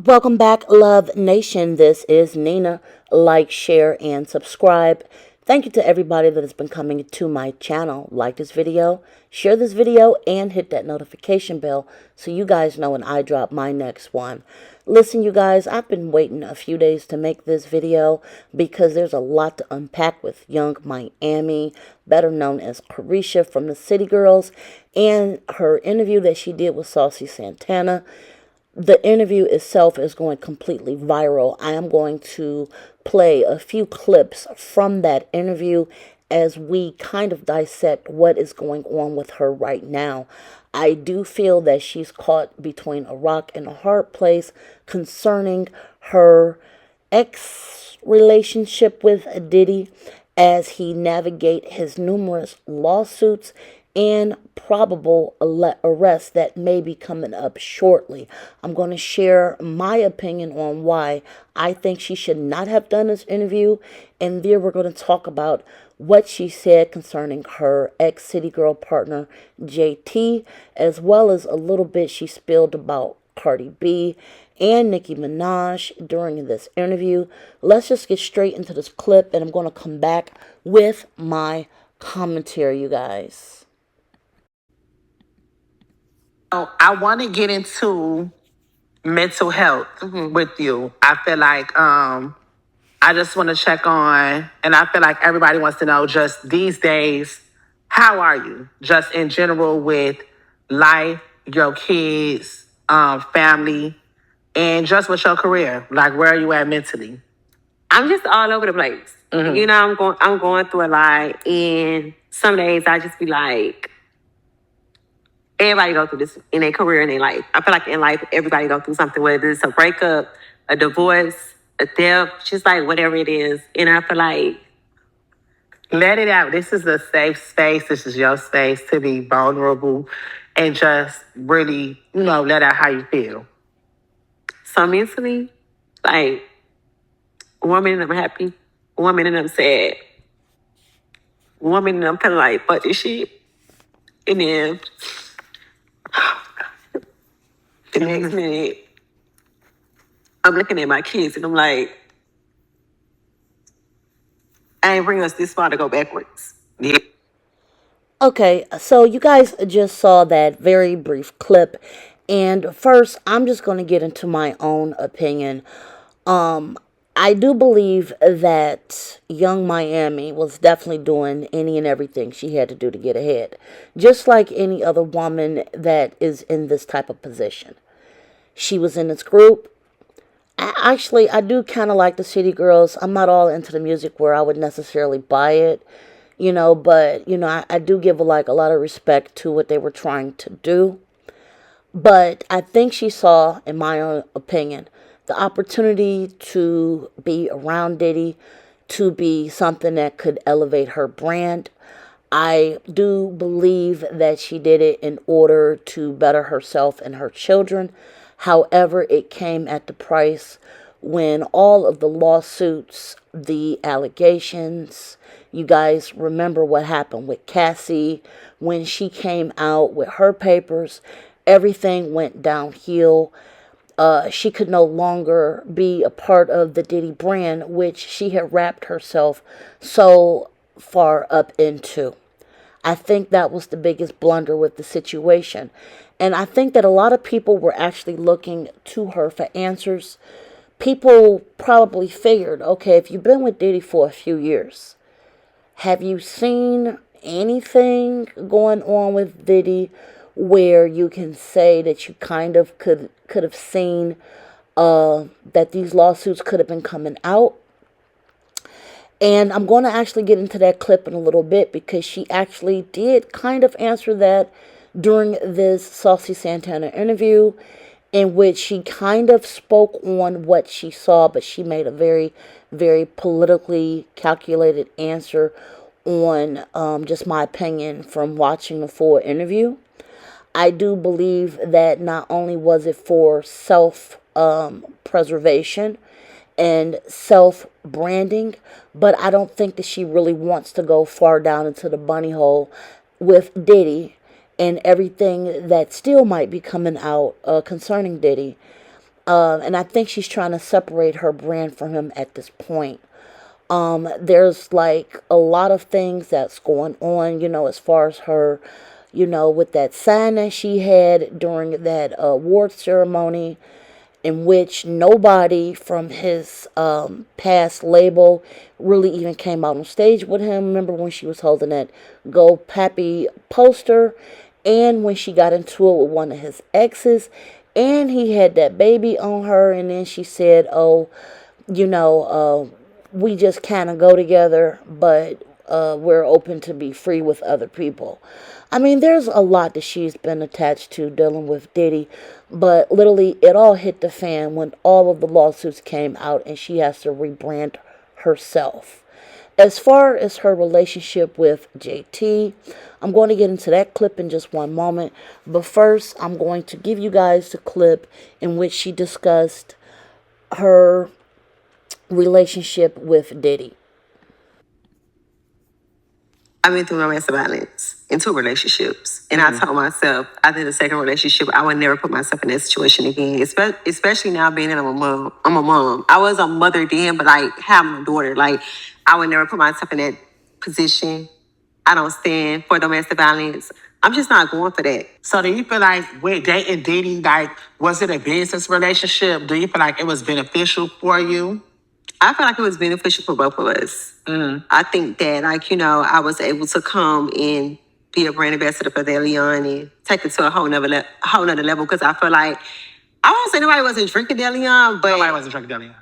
Welcome back, Love Nation. This is Nina. Like, share, and subscribe. Thank you to everybody that has been coming to my channel. Like this video, share this video, and hit that notification bell so you guys know when I drop my next one. Listen, you guys, I've been waiting a few days to make this video because there's a lot to unpack with Young Miami, better known as Caresha from the City Girls, and her interview that she did with Saucy Santana. The interview itself is going completely viral. I am going to play a few clips from that interview as we kind of dissect what is going on with her right now. I do feel that she's caught between a rock and a hard place concerning her ex relationship with Diddy as he navigate his numerous lawsuits and probable arrests that may be coming up shortly. I'm going to share my opinion on why I think she should not have done this interview, and then we're going to talk about what she said concerning her ex-City Girl partner, JT, as well as a little bit she spilled about Cardi B and Nicki Minaj during this interview. Let's just get straight into this clip, and I'm going to come back with my commentary, you guys. I want to get into mental health with you. I feel like I just want to check on, and I feel like everybody wants to know just these days, how are you? Just in general with life, your kids, family, and just with your career. Like, where are you at mentally? I'm just all over the place. You know, I'm going through a lot, and some days I just be like, everybody go through this in their career and their life. I feel like in life, everybody go through something, whether it's a breakup, a divorce, a death, just like whatever it is. And I feel like, Let it out. This is a safe space. This is your space to be vulnerable and just really, let out how you feel. so mentally, like, one minute I'm happy, one minute I'm sad, one minute I'm kind of like, fuck this shit. And then the next minute, I'm looking at my kids and I'm like, I ain't bring us this far to go backwards. Yeah. Okay, so you guys just saw that very brief clip, and first, I'm just going to get into my own opinion. I do believe that Young Miami was definitely doing any and everything she had to do to get ahead, just like any other woman that is in this type of position. She was in this group. I do kind of like the City Girls. I'm not all into the music where I would necessarily buy it, but I do give a lot of respect to what they were trying to do. But I think she saw, in my own opinion, the opportunity to be around Diddy, to be something that could elevate her brand. I do believe that she did it in order to better herself and her children. However, it came at the price when all of the lawsuits, the allegations, you guys remember what happened with Cassie when she came out with her papers, everything went downhill. She could no longer be a part of the Diddy brand, which she had wrapped herself so far up into. I think that was the biggest blunder with the situation. And I think that a lot of people were actually looking to her for answers. People probably figured, okay, if you've been with Diddy for a few years, have you seen anything going on with Diddy where you can say that you kind of could have seen that these lawsuits could have been coming out? And I'm going to actually get into that clip in a little bit because she actually did kind of answer that during this Saucy Santana interview, in which she kind of spoke on what she saw, but she made a very, very politically calculated answer on just my opinion from watching the full interview. I do believe that not only was it for self-preservation and self-branding, but I don't think that she really wants to go far down into the bunny hole with Diddy and everything that still might be coming out concerning Diddy. And I think she's trying to separate her brand from him at this point. There's like a lot of things that's going on, as far as her, with that sign that she had during that award ceremony, in which nobody from his past label really even came out on stage with him. Remember when she was holding that Go Pappy poster, and when she got into it with one of his exes, and he had that baby on her, and then she said, "Oh, you know, we just kind of go together, but we're open to be free with other people." I mean, there's a lot that she's been attached to dealing with Diddy, but literally it all hit the fan when all of the lawsuits came out and she has to rebrand herself. As far as her relationship with JT, I'm going to get into that clip in just one moment. But first, I'm going to give you guys the clip in which she discussed her relationship with Diddy. I've been through domestic violence in two relationships. And I told myself after the second relationship, I would never put myself in that situation again. Especially now being that I'm a mom. I'm a mom. I was a mother then, but like having a daughter, like I would never put myself in that position. I don't stand for domestic violence. I'm just not going for that. So do you feel like with dating Diddy, like, was it a business relationship? Do you feel like it was beneficial for you? I feel like it was beneficial for both of us. I think that, like, I was able to come and be a brand ambassador for their Leon and take it to a whole nother level. Because I feel like, I won't say nobody wasn't drinking their Leon, but Nobody wasn't drinking Diddy.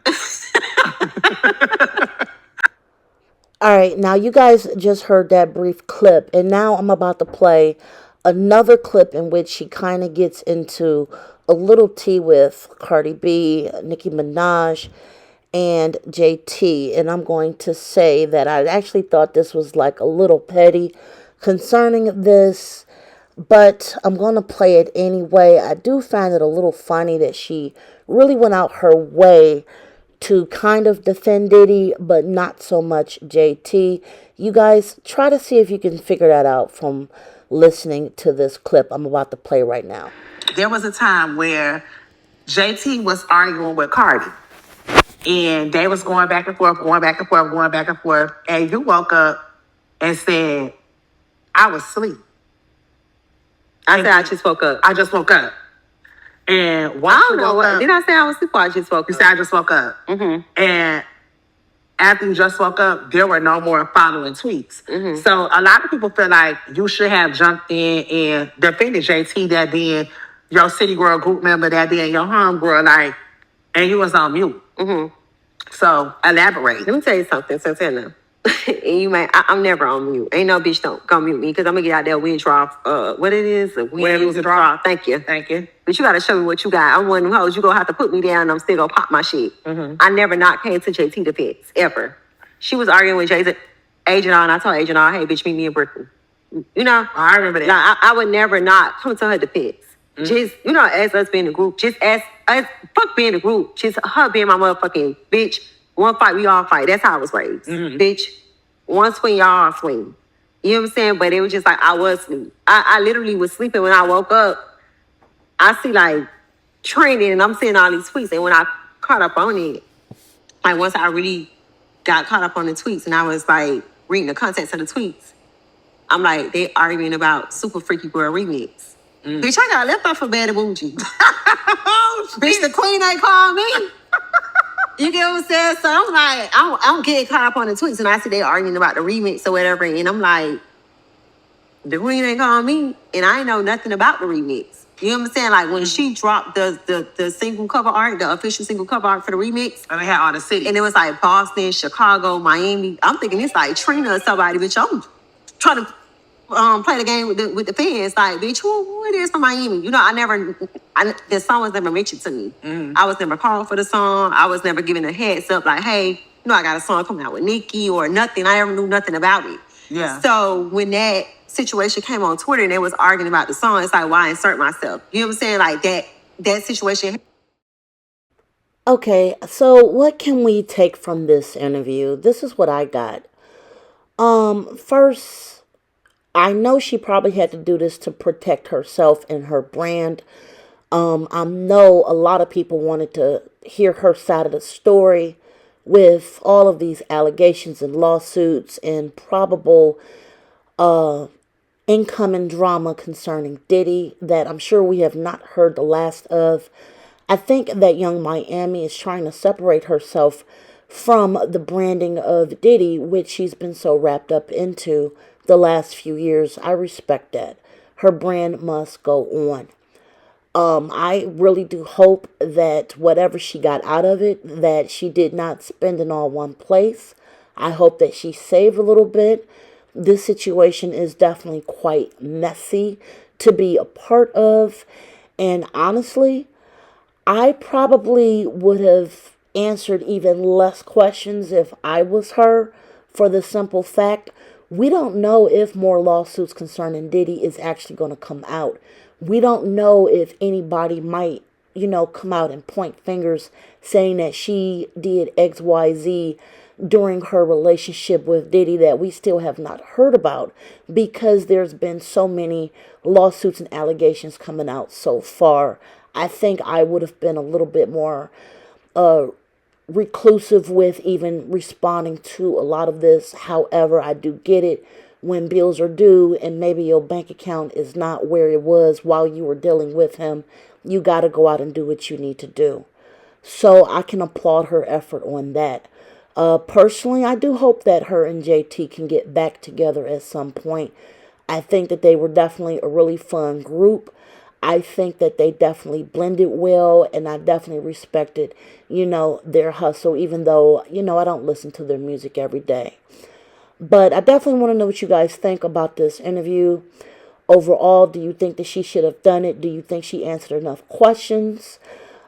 All right, now you guys just heard that brief clip, and now I'm about to play another clip in which she kind of gets into a little tea with Cardi B, Nicki Minaj, and JT. And I'm going to say that I actually thought this was like a little petty concerning this, but I'm going to play it anyway. I do find it a little funny that she really went out her way to kind of defend Diddy, but not so much JT. You guys try to see if you can figure that out from listening to this clip I'm about to play right now. There was a time where JT was arguing with Cardi. And they was going back and forth, going back and forth, going back and forth. And you woke up and said, I was asleep. I said I just woke up. I just woke up. And I once don't you know woke what. up, Did I say I was asleep or I just woke you up? said I just woke up. And after you just woke up, there were no more following tweets. So a lot of people feel like you should have jumped in and defended JT, that being your City Girl group member, that being your homegirl, like, and you was on mute. So elaborate. Let me tell you something, Santana. And I'm never on mute. Ain't no bitch don't come mute me because I'm gonna get out there win draw. What it is? A win lose, a draw. Thank you. Thank you. But you gotta show me what you got. I'm one of them hoes. You gonna have to put me down and I'm still gonna pop my shit. I never not came to JT defense, ever. She was arguing with Agent R, and I told Agent R, hey, bitch, meet me in Brooklyn. I remember that. Like, I would never not come to her defense. Just, as us being a group, just as fuck being a group, just her being my motherfucking bitch. One fight, we all fight. That's how I was raised. Bitch, one swing, y'all all swing. You know what I'm saying? But it was just like I was sleeping. I literally was sleeping when I woke up. I see like training and I'm seeing all these tweets. And when I caught up on it, like once I really got caught up on the tweets and I was like reading the context of the tweets, I'm like, they arguing about Super Freaky Girl remix. Bitch, I got left off for Bad and Bougie. Bitch, the queen ain't called me. You get what I'm saying? So I'm like, I'm getting caught up on the tweets and I see they arguing about the remix or whatever. And I'm like, the queen ain't called me. And I ain't know nothing about the remix. You know what I'm saying? Like when she dropped the single cover art, the official single cover art for the remix. And they had all the cities. And it was like Boston, Chicago, Miami. I'm thinking it's like Trina or somebody, bitch. I'm trying to play the game with the fans. Like, bitch, who it is from Miami? The song was never mentioned to me. I was never called for the song. I was never given a heads up like, hey, I got a song coming out with Nicki or nothing. I ever knew nothing about it. Yeah. So when that situation came on Twitter and they was arguing about the song, it's like, why insert myself? You know what I'm saying? Like that situation. Okay, so what can we take from this interview? This is what I got. First, I know she probably had to do this to protect herself and her brand. I know a lot of people wanted to hear her side of the story with all of these allegations and lawsuits and probable incoming drama concerning Diddy that I'm sure we have not heard the last of. I think that Young Miami is trying to separate herself from the branding of Diddy, which she's been so wrapped up into the last few years. I respect that. Her brand must go on. I really do hope that whatever she got out of it, that she did not spend it all one place. I hope that she saved a little bit. This situation is definitely quite messy to be a part of. And honestly, I probably would have answered even less questions if I was her, for the simple fact we don't know if more lawsuits concerning Diddy is actually going to come out. We don't know if anybody might, come out and point fingers saying that she did XYZ during her relationship with Diddy that we still have not heard about, because there's been so many lawsuits and allegations coming out so far. I think I would have been a little bit more reclusive with even responding to a lot of this. However, I do get it when bills are due and maybe your bank account is not where it was while you were dealing with him. You got to go out and do what you need to do. So I can applaud her effort on that. Personally, I do hope that her and JT can get back together at some point. I think that they were definitely a really fun group. I think that they definitely blended well, and I definitely respected, their hustle, even though, I don't listen to their music every day. But I definitely want to know what you guys think about this interview. Overall, do you think that she should have done it? Do you think she answered enough questions?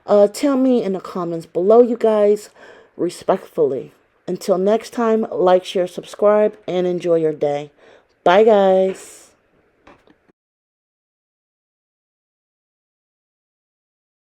Tell me in the comments below, you guys, respectfully. Until next time, like, share, subscribe, and enjoy your day. Bye, guys.